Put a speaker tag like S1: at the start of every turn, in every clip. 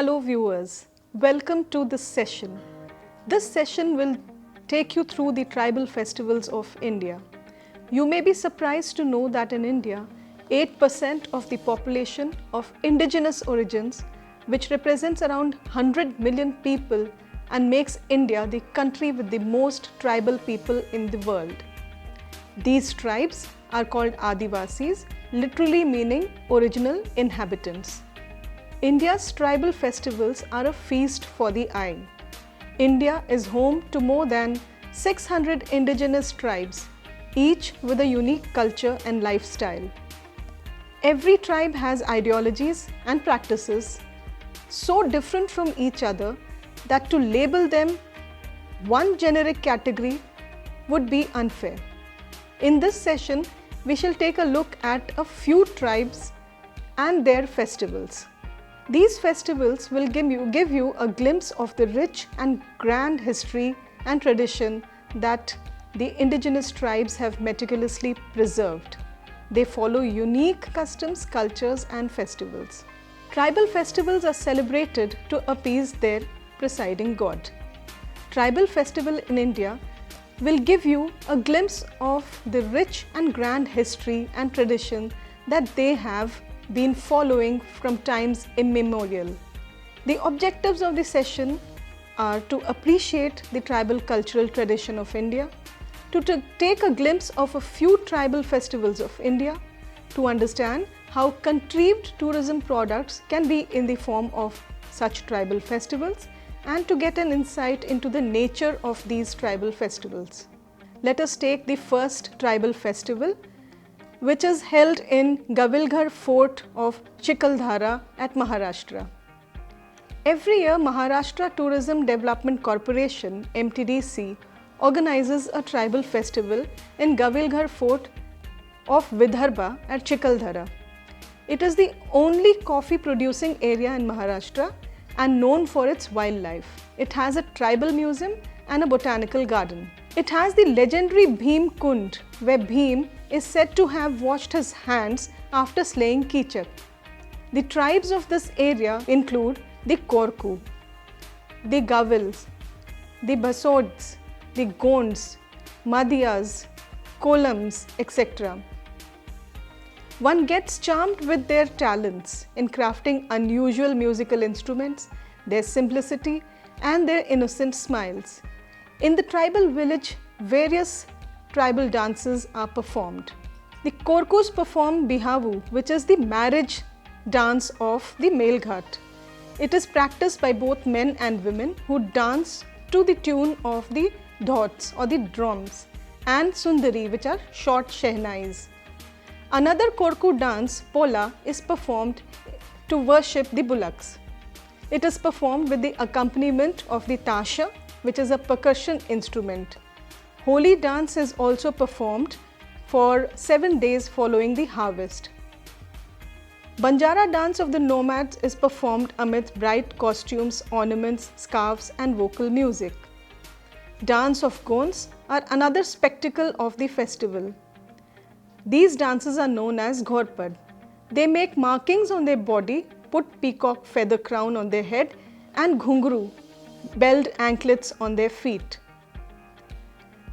S1: Hello viewers, welcome to this session. This session will take you through the tribal festivals of India. You may be surprised to know that in India, 8% of the population of indigenous origins, which represents around 100 million people and makes India the country with the most tribal people in the world. These tribes are called Adivasis, literally meaning original inhabitants. India's tribal festivals are a feast for the eye. India is home to more than 600 indigenous tribes, each with a unique culture and lifestyle. Every tribe has ideologies and practices so different from each other that to label them one generic category would be unfair. In this session, we shall take a look at a few tribes and their festivals. These festivals will give you a glimpse of the rich and grand history and tradition that the indigenous tribes have meticulously preserved. They follow unique customs, cultures and festivals. Tribal festivals are celebrated to appease their presiding god. Tribal festival in India will give you a glimpse of the rich and grand history and tradition that they have been following from times immemorial. The objectives of the session are to appreciate the tribal cultural tradition of India, to take a glimpse of a few tribal festivals of India, to understand how contrived tourism products can be in the form of such tribal festivals, and to get an insight into the nature of these tribal festivals. Let us take the first tribal festival, which is held in Gavilghar Fort of Chikaldhara at Maharashtra. Every year, Maharashtra Tourism Development Corporation (MTDC) organizes a tribal festival in Gavilghar Fort of Vidarbha at Chikaldhara. It is the only coffee producing area in Maharashtra and known for its wildlife. It has a tribal museum and a botanical garden. It has the legendary Bhim Kund, where Bhim is said to have washed his hands after slaying Kichak. The tribes of this area include the Korku, the Gavils, the Basods, the Gonds, Madhyas, Kolams, etc. One gets charmed with their talents in crafting unusual musical instruments, their simplicity and their innocent smiles. In the tribal village, various tribal dances are performed. The Korkus perform Bihavu, which is the marriage dance of the male ghat. It is practiced by both men and women who dance to the tune of the dhauts or the drums and sundari, which are short shehnais. Another Korku dance, Pola, is performed to worship the bullocks. It is performed with the accompaniment of the tasha, which is a percussion instrument. Holi dance is also performed for 7 days following the harvest. Banjara dance of the nomads is performed amidst bright costumes, ornaments, scarves and vocal music. Dance of Gonds are another spectacle of the festival. These dances are known as Ghorpad. They make markings on their body, put peacock feather crown on their head and ghungru, belled anklets on their feet.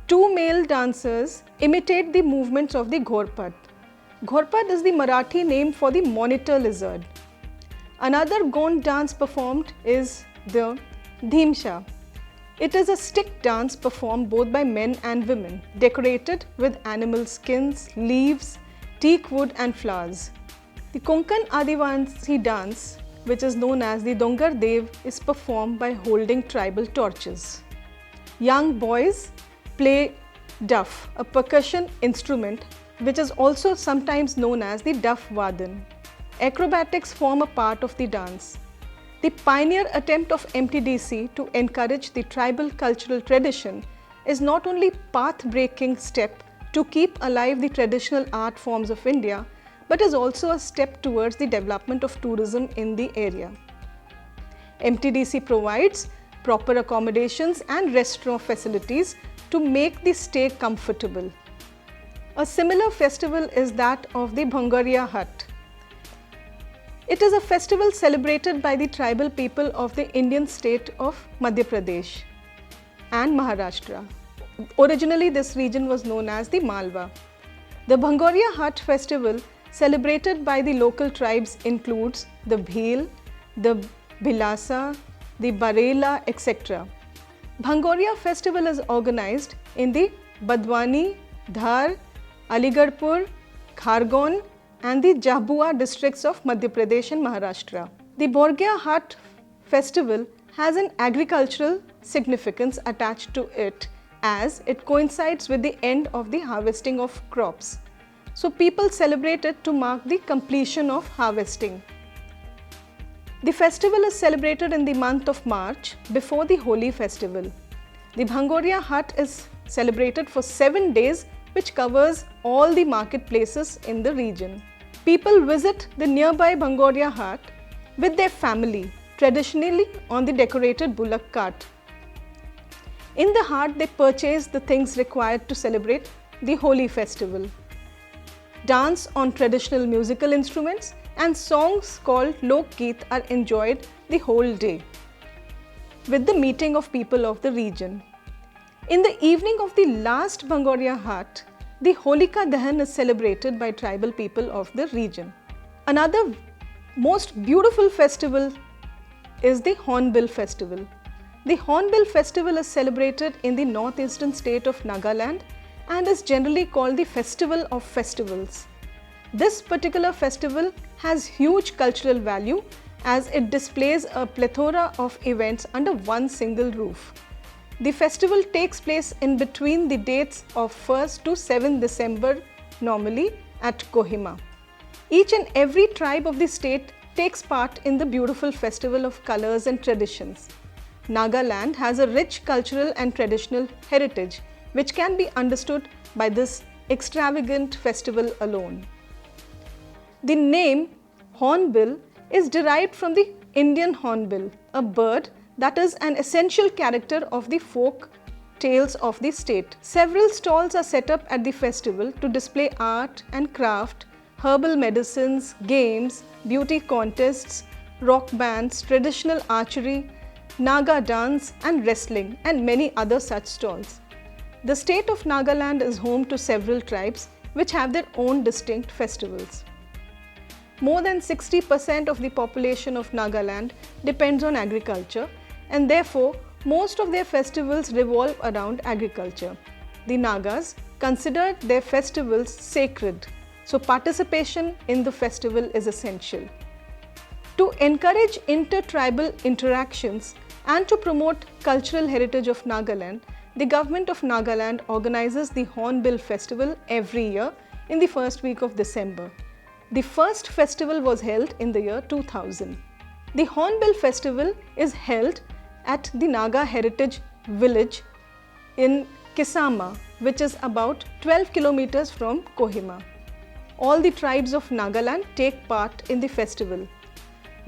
S1: Two male dancers imitate the movements of the Ghorpad. Ghorpad is the Marathi name for the monitor lizard. Another Gond dance performed is the Dhimsha. It is a stick dance performed both by men and women, decorated with animal skins, leaves, teak wood and flowers. The Konkan Adivasi dance, which is known as the Dongar Dev, is performed by holding tribal torches. Young boys play duff, a percussion instrument which is also sometimes known as the duff vadan. Acrobatics form a part of the dance. The pioneer attempt of MTDC to encourage the tribal cultural tradition is not only path-breaking step to keep alive the traditional art forms of India, but is also a step towards the development of tourism in the area. MTDC provides proper accommodations and restaurant facilities to make the stay comfortable. A similar festival is that of the Bhangaria Hut. It is a festival celebrated by the tribal people of the Indian state of Madhya Pradesh and Maharashtra. Originally, this region was known as the Malwa. The Bhangoria Haat festival celebrated by the local tribes includes the Bhil, the Bhilasa, the Barela, etc. Bhangoria festival is organized in the Badwani, Dhar, Aligarhpur, Khargon and the Jhabua districts of Madhya Pradesh and Maharashtra. The Bhangoria Haat festival has an agricultural significance attached to it as it coincides with the end of the harvesting of crops. So people celebrate it to mark the completion of harvesting. The festival is celebrated in the month of March before the Holi festival. The Bhangoria Haat is celebrated for 7 days, which covers all the marketplaces in the region. People visit the nearby Bhangoria Haat with their family, traditionally on the decorated bullock cart. In the haat, they purchase the things required to celebrate the Holi festival. Dance on traditional musical instruments and songs called Lok Geet are enjoyed the whole day with the meeting of people of the region. In the evening of the last Bhangoria Haat, the Holika Dahan is celebrated by tribal people of the region. Another most beautiful festival is the Hornbill Festival. The Hornbill Festival is celebrated in the northeastern state of Nagaland and is generally called the Festival of Festivals. This particular festival has huge cultural value as it displays a plethora of events under one single roof. The festival takes place in between the dates of 1st to 7th December normally at Kohima. Each and every tribe of the state takes part in the beautiful festival of colors and traditions. Nagaland has a rich cultural and traditional heritage which can be understood by this extravagant festival alone. The name Hornbill is derived from the Indian hornbill, a bird that is an essential character of the folk tales of the state. Several stalls are set up at the festival to display art and craft, herbal medicines, games, beauty contests, rock bands, traditional archery, Naga dance and wrestling and many other such stalls. The state of Nagaland is home to several tribes which have their own distinct festivals. More than 60% of the population of Nagaland depends on agriculture and therefore most of their festivals revolve around agriculture. The Nagas consider their festivals sacred, so participation in the festival is essential. To encourage inter-tribal interactions and to promote cultural heritage of Nagaland, the government of Nagaland organizes the Hornbill Festival every year in the first week of December. The first festival was held in the year 2000. The Hornbill Festival is held at the Naga Heritage Village in Kisama, which is about 12 kilometers from Kohima. All the tribes of Nagaland take part in the festival.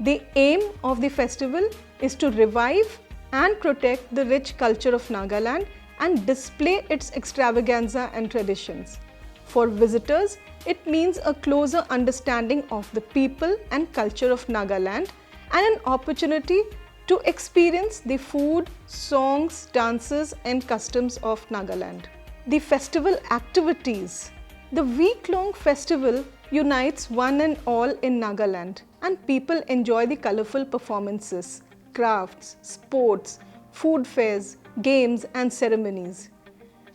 S1: The aim of the festival is to revive and protect the rich culture of Nagaland and display its extravaganza and traditions. For visitors, it means a closer understanding of the people and culture of Nagaland and an opportunity to experience the food, songs, dances and customs of Nagaland. The festival activities. The week-long festival unites one and all in Nagaland and people enjoy the colorful performances, crafts, sports, food fairs, games and ceremonies.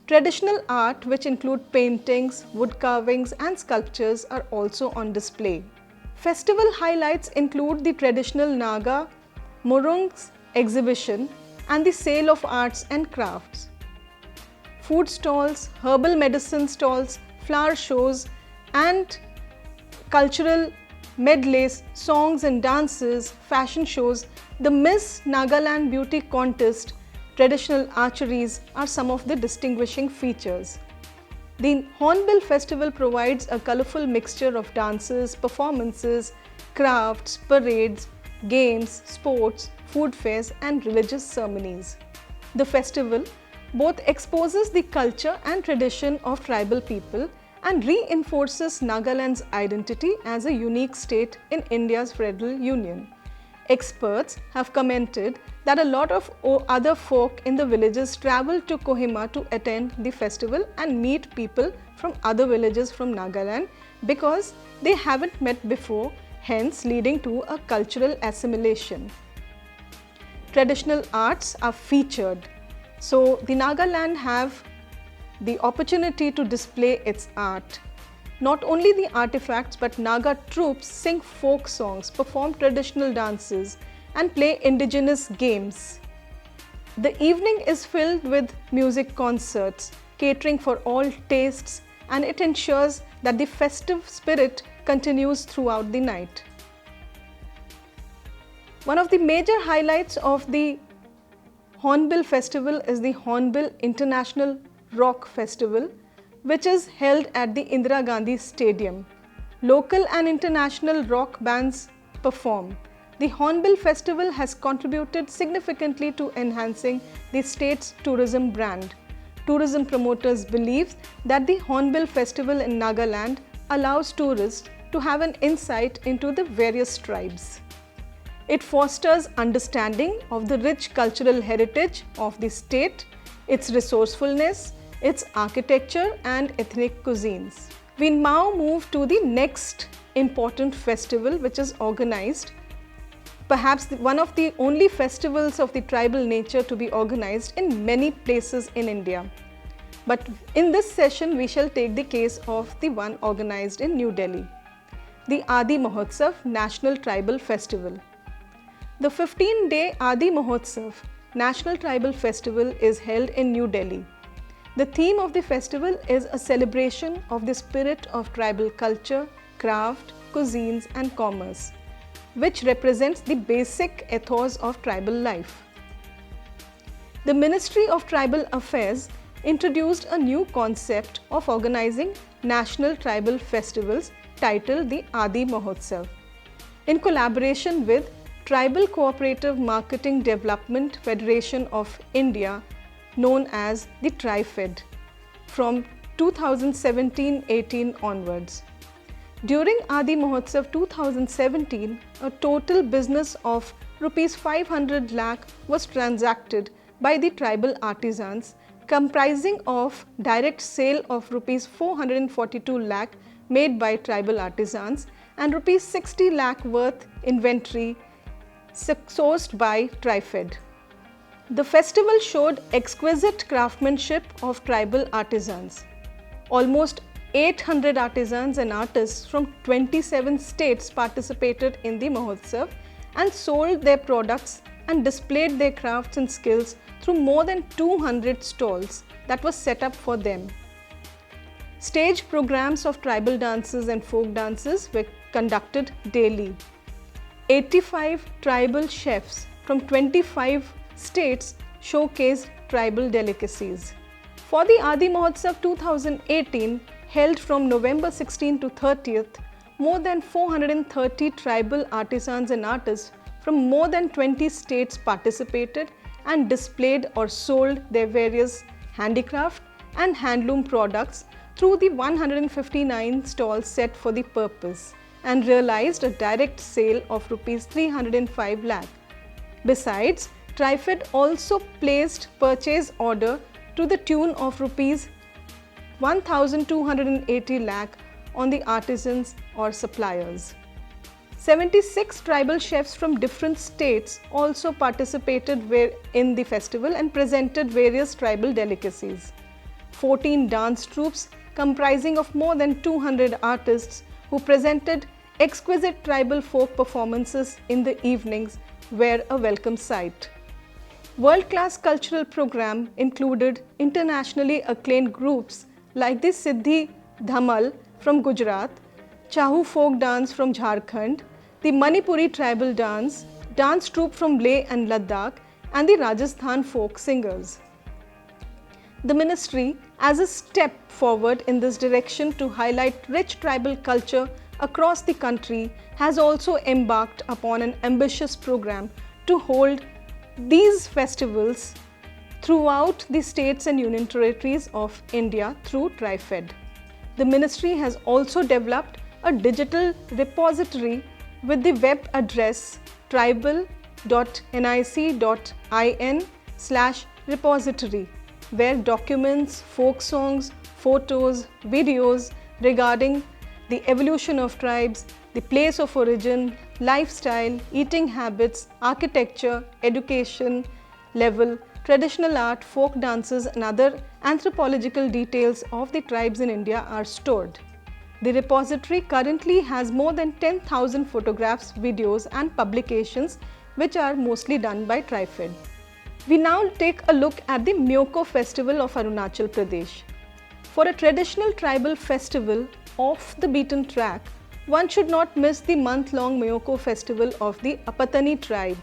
S1: Traditional art which include paintings, wood carvings and sculptures are also on display. Festival highlights include the traditional Naga Murungs exhibition and the sale of arts and crafts. Food stalls, herbal medicine stalls, flower shows and cultural medleys, songs and dances, fashion shows, the Miss Nagaland Beauty Contest, traditional archeries are some of the distinguishing features. The Hornbill Festival provides a colorful mixture of dances, performances, crafts, parades, games, sports, food fairs and religious ceremonies. The festival both exposes the culture and tradition of tribal people and reinforces Nagaland's identity as a unique state in India's federal union. Experts have commented that a lot of other folk in the villages travel to Kohima to attend the festival and meet people from other villages from Nagaland because they haven't met before, hence leading to a cultural assimilation. Traditional arts are featured. So the Nagaland have the opportunity to display its art. Not only the artifacts but Naga troops sing folk songs, perform traditional dances and play indigenous games. The evening is filled with music concerts, catering for all tastes, and it ensures that the festive spirit continues throughout the night. One of the major highlights of the Hornbill Festival is the Hornbill International Rock Festival, which is held at the Indira Gandhi Stadium. Local and international rock bands perform. The Hornbill Festival has contributed significantly to enhancing the state's tourism brand. Tourism promoters believe that the Hornbill Festival in Nagaland allows tourists to have an insight into the various tribes. It fosters understanding of the rich cultural heritage of the state, its resourcefulness, its architecture and ethnic cuisines. We now move to the next important festival which is organized, perhaps one of the only festivals of the tribal nature to be organized in many places in India. But in this session we shall take the case of the one organized in New Delhi, the Adi Mahotsav National Tribal Festival. The 15-day Adi Mahotsav National Tribal Festival is held in New Delhi. The theme of the festival is a celebration of the spirit of tribal culture, craft, cuisines and commerce, which represents the basic ethos of tribal life. The Ministry of Tribal Affairs introduced a new concept of organizing national tribal festivals titled the Adi Mahotsav, in collaboration with Tribal Cooperative Marketing Development Federation of India, known as the TriFed, from 2017-18 onwards. During Adi Mahotsav 2017, a total business of Rs 500 lakh was transacted by the tribal artisans, comprising of direct sale of Rs 442 lakh made by tribal artisans and Rs 60 lakh worth inventory sourced by TriFed. The festival showed exquisite craftsmanship of tribal artisans. Almost 800 artisans and artists from 27 states participated in the Mahotsav and sold their products and displayed their crafts and skills through more than 200 stalls that were set up for them. Stage programs of tribal dances and folk dances were conducted daily. 85 tribal chefs from 25 states showcased tribal delicacies. For the Adi Mahotsav 2018, held from November 16 to 30th, more than 430 tribal artisans and artists from more than 20 states participated and displayed or sold their various handicraft and handloom products through the 159 stalls set for the purpose and realized a direct sale of Rs 305 lakh. Besides, TriFed also placed purchase order to the tune of Rs 1,280 lakh on the artisans or suppliers. 76 tribal chefs from different states also participated in the festival and presented various tribal delicacies. 14 dance troupes comprising of more than 200 artists who presented exquisite tribal folk performances in the evenings were a welcome sight. World-class cultural program included internationally acclaimed groups like the Siddhi Dhamal from Gujarat, Chahu folk dance from Jharkhand, the Manipuri tribal dance troupe from Leh and Ladakh, and the Rajasthan folk singers. The ministry, as a step forward in this direction to highlight rich tribal culture across the country, has also embarked upon an ambitious program to hold these festivals throughout the states and union territories of India through TriFed. the ministry has also developed a digital repository with the web address tribal.nic.in/repository, where documents, folk songs, photos, videos regarding the evolution of tribes, the place of origin, lifestyle, eating habits, architecture, education level, traditional art, folk dances and other anthropological details of the tribes in India are stored. The repository currently has more than 10,000 photographs, videos and publications which are mostly done by TriFed. We now take a look at the Myoko festival of Arunachal Pradesh. For a traditional tribal festival off the beaten track, one should not miss the month-long Myoko festival of the Apatani tribe.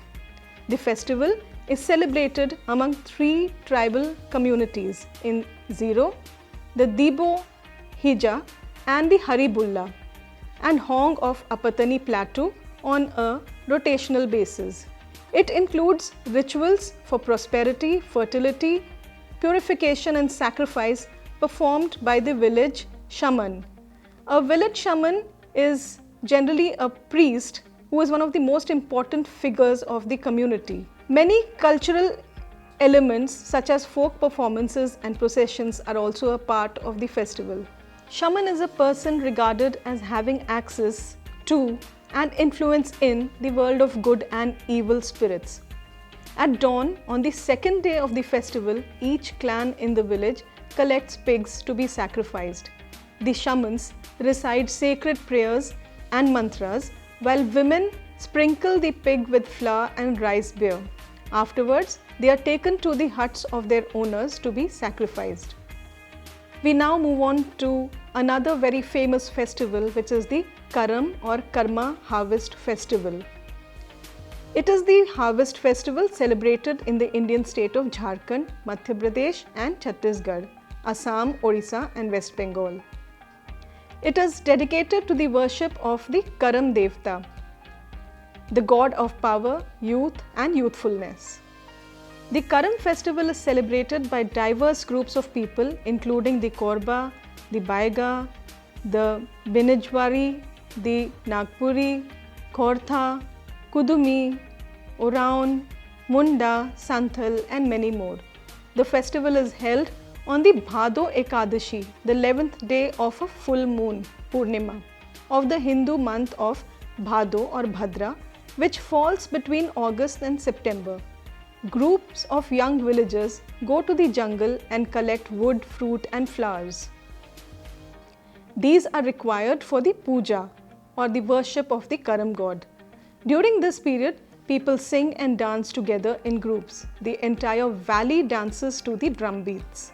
S1: The festival is celebrated among 3 tribal communities in Zero, the Dibo Hija and the Haribulla and Hong of Apatani Plateau on a rotational basis. It includes rituals for prosperity, fertility, purification and sacrifice performed by the village shaman. A village shaman is generally a priest who is one of the most important figures of the community. Many cultural elements such as folk performances and processions are also a part of the festival. Shaman is a person regarded as having access to and influence in the world of good and evil spirits. At dawn, on the second day of the festival, each clan in the village collects pigs to be sacrificed. The shamans recite sacred prayers and mantras, while women sprinkle the pig with flour and rice beer. Afterwards, they are taken to the huts of their owners to be sacrificed. We now move on to another very famous festival, which is the Karam or Karma Harvest Festival. It is the harvest festival celebrated in the Indian state of Jharkhand, Madhya Pradesh and Chhattisgarh, Assam, Odisha and West Bengal. It is dedicated to the worship of the Karam Devta, the god of power, youth and youthfulness. The Karam festival is celebrated by diverse groups of people including the Korba, the Baiga, the Binijwari, the Nagpuri, Khortha, Kudumi, Oraon, Munda, Santhal and many more. The festival is held on the Bhado Ekadashi, the 11th day of a full moon, Purnima, of the Hindu month of Bhado or Bhadra, which falls between August and September. Groups of young villagers go to the jungle and collect wood, fruit and flowers. These are required for the puja or the worship of the Karam god. During this period, people sing and dance together in groups. The entire valley dances to the drum beats.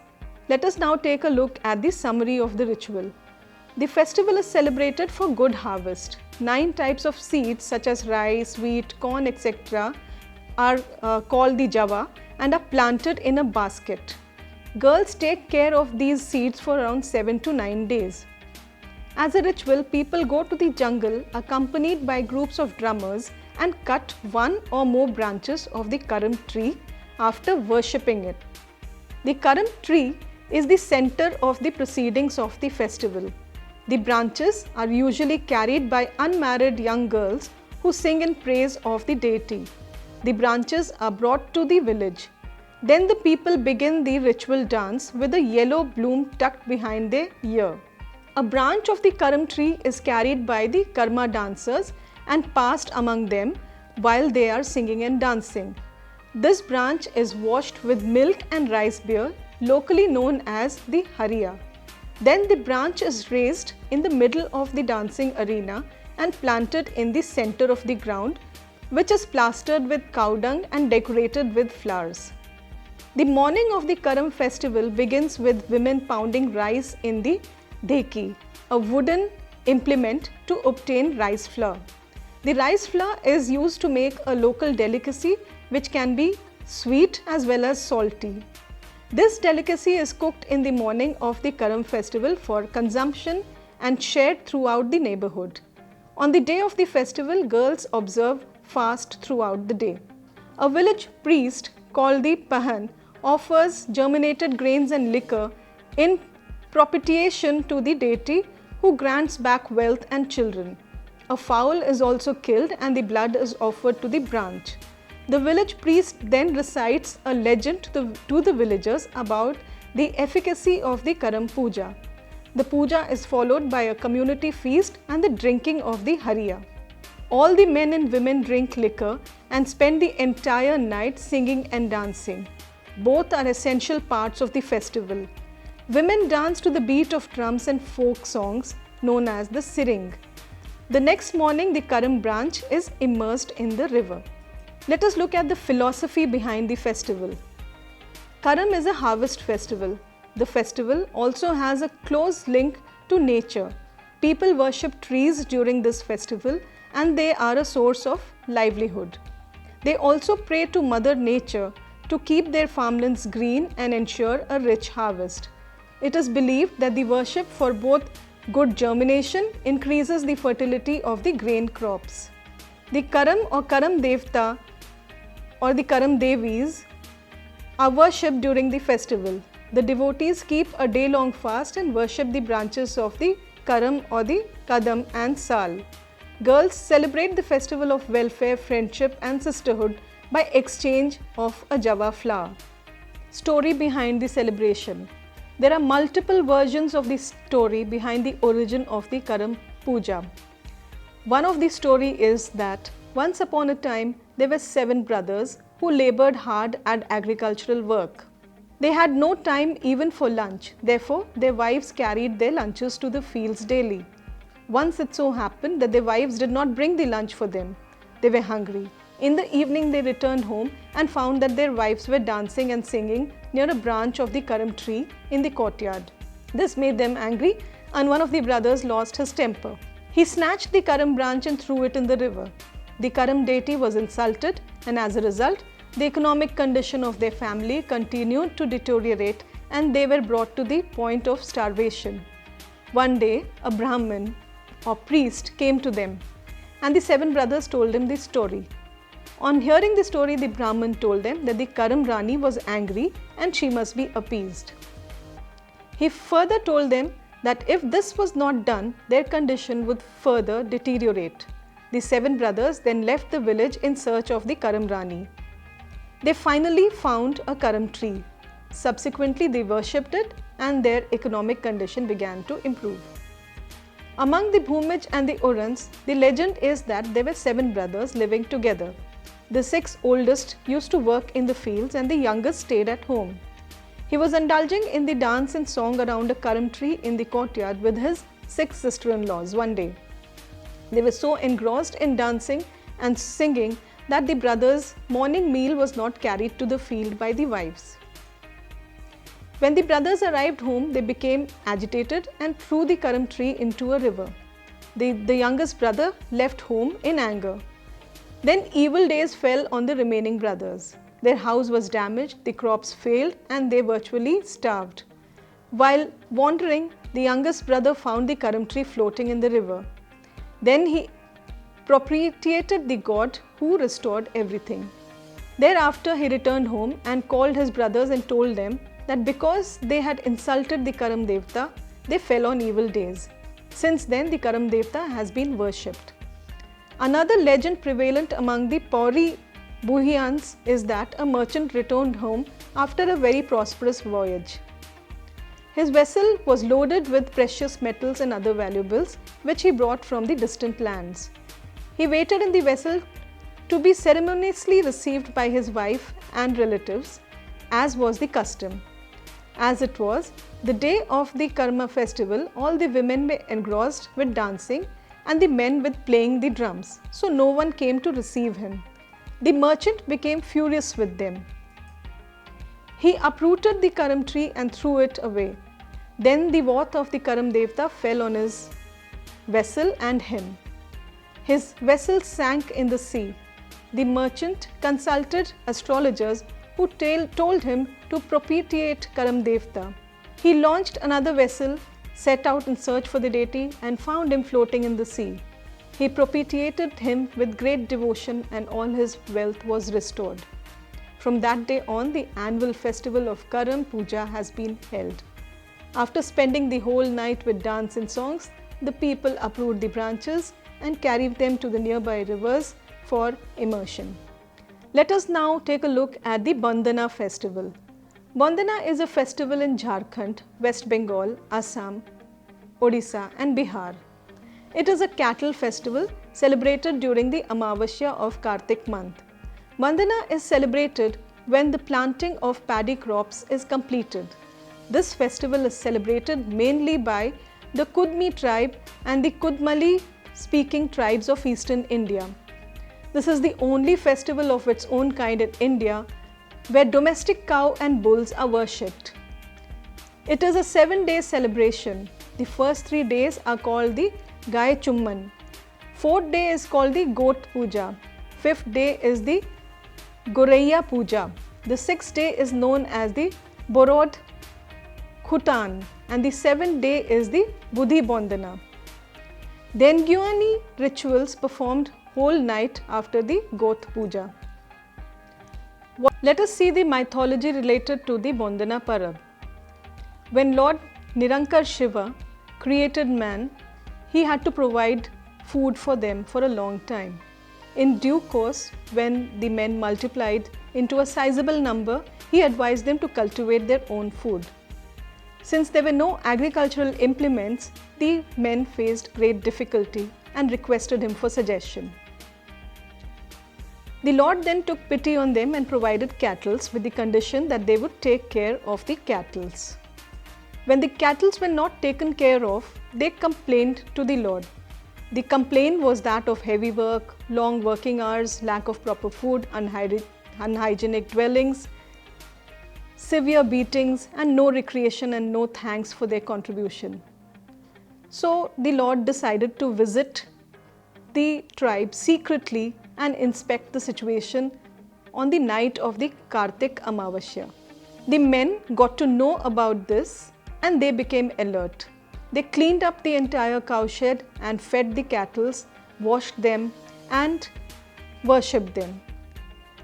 S1: Let us now take a look at the summary of the ritual. The festival is celebrated for good harvest. 9 types of seeds such as rice, wheat, corn, etc. are called the Jawa and are planted in a basket. Girls take care of these seeds for around 7 to 9 days. As a ritual, people go to the jungle accompanied by groups of drummers and cut 1 or more branches of the Karam tree after worshipping it. The Karam tree is the center of the proceedings of the festival. The branches are usually carried by unmarried young girls who sing in praise of the deity. The branches are brought to the village. Then the people begin the ritual dance with a yellow bloom tucked behind their ear. A branch of the Karam tree is carried by the Karma dancers and passed among them while they are singing and dancing. This branch is washed with milk and rice beer, locally known as the Hariya. Then the branch is raised in the middle of the dancing arena and planted in the center of the ground, which is plastered with cow dung and decorated with flowers. The morning of the Karam festival begins with women pounding rice in the dheki, a wooden implement to obtain rice flour. The rice flour is used to make a local delicacy which can be sweet as well as salty. This delicacy is cooked in the morning of the Karam festival for consumption and shared throughout the neighborhood. On the day of the festival, girls observe fast throughout the day. A village priest called the Pahan offers germinated grains and liquor in propitiation to the deity who grants back wealth and children. A fowl is also killed and the blood is offered to the branch. The village priest then recites a legend to the villagers about the efficacy of the Karam Puja. The puja is followed by a community feast and the drinking of the Hariya. All the men and women drink liquor and spend the entire night singing and dancing. Both are essential parts of the festival. Women dance to the beat of drums and folk songs known as the Siring. The next morning, the Karam branch is immersed in the river. Let us look at the philosophy behind the festival. Karam is a harvest festival. The festival also has a close link to nature. People worship trees during this festival and they are a source of livelihood. They also pray to Mother Nature to keep their farmlands green and ensure a rich harvest. It is believed that the worship for both good germination increases the fertility of the grain crops. The Karam or Karam Devta or the Karam Devis are worshipped during the festival. The devotees keep a day-long fast and worship the branches of the Karam or the Kadam and Sal. Girls celebrate the festival of welfare, friendship and sisterhood by exchange of a java flower. Story behind the celebration. There are multiple versions of the story behind the origin of the Karam Puja. One of the story is that once upon a time there were 7 brothers who labored hard at agricultural work. They had no time even for lunch, therefore their wives carried their lunches to the fields daily. Once it so happened that their wives did not bring the lunch for them. They were hungry. In the evening they returned home and found that their wives were dancing and singing near a branch of the Karam tree in the courtyard. This made them angry and one of the brothers lost his temper. He snatched the Karam branch and threw it in the river. The Karam deity was insulted and as a result, the economic condition of their family continued to deteriorate and they were brought to the point of starvation. One day, a Brahmin or priest came to them and the 7 brothers told him this story. On hearing the story, the Brahmin told them that the Karam Rani was angry and she must be appeased. He further told them that if this was not done, their condition would further deteriorate. The 7 brothers then left the village in search of the Karam Rani. They finally found a Karam tree. Subsequently, they worshipped it and their economic condition began to improve. Among the Bhumij and the Urans, the legend is that there were 7 brothers living together. The 6 oldest used to work in the fields and the youngest stayed at home. He was indulging in the dance and song around a Karam tree in the courtyard with his 6 sister-in-laws one day. They were so engrossed in dancing and singing that the brothers' morning meal was not carried to the field by the wives. When the brothers arrived home, they became agitated and threw the Karam tree into a river. The youngest brother left home in anger. Then evil days fell on the remaining brothers. Their house was damaged, the crops failed, and they virtually starved. While wandering, the youngest brother found the Karam tree floating in the river. Then he propitiated the god who restored everything. Thereafter, he returned home and called his brothers and told them that because they had insulted the Karam Devta, they fell on evil days. Since then, the Karam Devta has been worshipped. Another legend prevalent among the Pauri Bhuhiyans is that a merchant returned home after a very prosperous voyage. His vessel was loaded with precious metals and other valuables which he brought from the distant lands. He waited in the vessel to be ceremoniously received by his wife and relatives, as was the custom. As it was, the day of the Karma festival, all the women were engrossed with dancing and the men with playing the drums, so no one came to receive him. The merchant became furious with them. He uprooted the Karam tree and threw it away. Then the wrath of the Karam Devta fell on his vessel and him. His vessel sank in the sea. The merchant consulted astrologers who told him to propitiate Karam Devta. He launched another vessel, set out in search for the deity and found him floating in the sea. He propitiated him with great devotion and all his wealth was restored. From that day on, the annual festival of Karam Puja has been held. After spending the whole night with dance and songs, the people uproot the branches and carry them to the nearby rivers for immersion. Let us now take a look at the Bandhana festival. Bandhana is a festival in Jharkhand, West Bengal, Assam, Odisha and Bihar. It is a cattle festival celebrated during the Amavasya of Kartik month. Bandhana is celebrated when the planting of paddy crops is completed. This festival is celebrated mainly by the Kudmi tribe and the Kudmali speaking tribes of eastern India. This is the only festival of its own kind in India where domestic cow and bulls are worshipped. It is a 7-day celebration. The first 3 days are called the Gai Chumman. 4th day is called the Goat Puja. 5th day is the Goraiya Puja. The 6th day is known as the Borod Khutan and the 7th day is the Budhi Bandhana. Dengyuani rituals performed whole night after the Goat Puja. Let us see the mythology related to the Bandhana Parab. When Lord Nirankar Shiva created man, he had to provide food for them for a long time. In due course, when the men multiplied into a sizable number, he advised them to cultivate their own food. Since there were no agricultural implements, the men faced great difficulty and requested him for suggestion. The Lord then took pity on them and provided cattle with the condition that they would take care of the cattle. When the cattle were not taken care of, they complained to the Lord. The complaint was that of heavy work, long working hours, lack of proper food, unhygienic dwellings, severe beatings and no recreation and no thanks for their contribution. So the Lord decided to visit the tribe secretly and inspect the situation on the night of the Kartik Amavasya. The men got to know about this and they became alert. They cleaned up the entire cowshed and fed the cattle, washed them and worshipped them.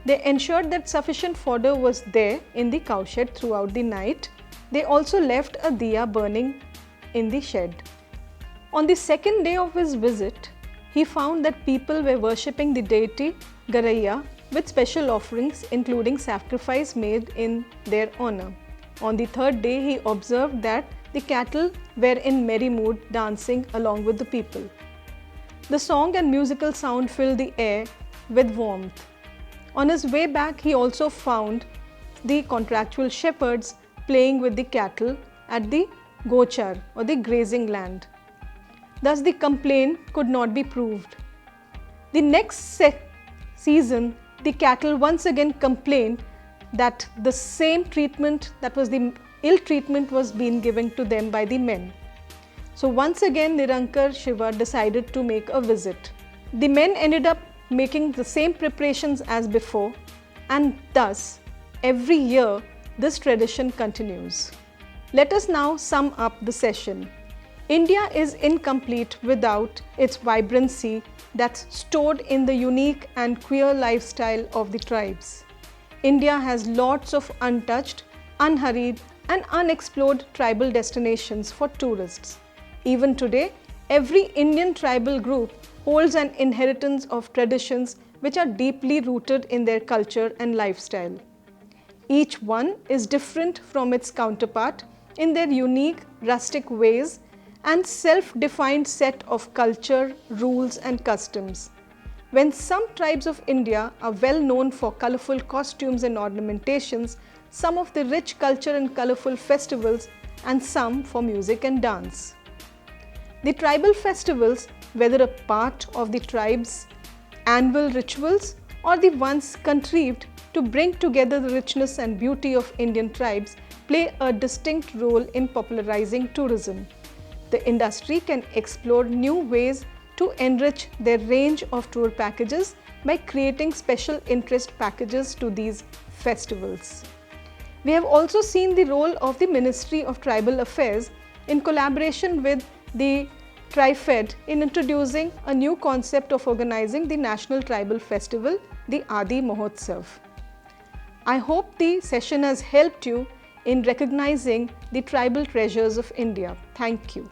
S1: They ensured that sufficient fodder was there in the cowshed throughout the night. They also left a diya burning in the shed. On the second day of his visit, he found that people were worshipping the deity Garaiya with special offerings including sacrifice made in their honor. On the third day, he observed that the cattle were in merry mood dancing along with the people. The song and musical sound filled the air with warmth. On his way back, he also found the contractual shepherds playing with the cattle at the Gochar or the grazing land. Thus, the complaint could not be proved. The next season, the cattle once again complained that the same treatment, that was the ill treatment, was being given to them by the men. So once again, Nirankar Shiva decided to make a visit. The men ended up making the same preparations as before, and thus every year this tradition continues. Let us now sum up the session. India is incomplete without its vibrancy that's stored in the unique and queer lifestyle of the tribes. India has lots of untouched, unhurried and unexplored tribal destinations for tourists. Even today, every Indian tribal group holds an inheritance of traditions which are deeply rooted in their culture and lifestyle. Each one is different from its counterpart in their unique, rustic ways and self-defined set of culture, rules and customs. When some tribes of India are well known for colorful costumes and ornamentations, some of the rich culture and colorful festivals, and some for music and dance. The tribal festivals, whether a part of the tribe's annual rituals or the ones contrived to bring together the richness and beauty of Indian tribes, play a distinct role in popularizing tourism. The industry can explore new ways to enrich their range of tour packages by creating special interest packages to these festivals. We have also seen the role of the Ministry of Tribal Affairs in collaboration with the TriFed in introducing a new concept of organizing the National Tribal Festival, the Adi Mahotsav. I hope the session has helped you in recognizing the tribal treasures of India. Thank you.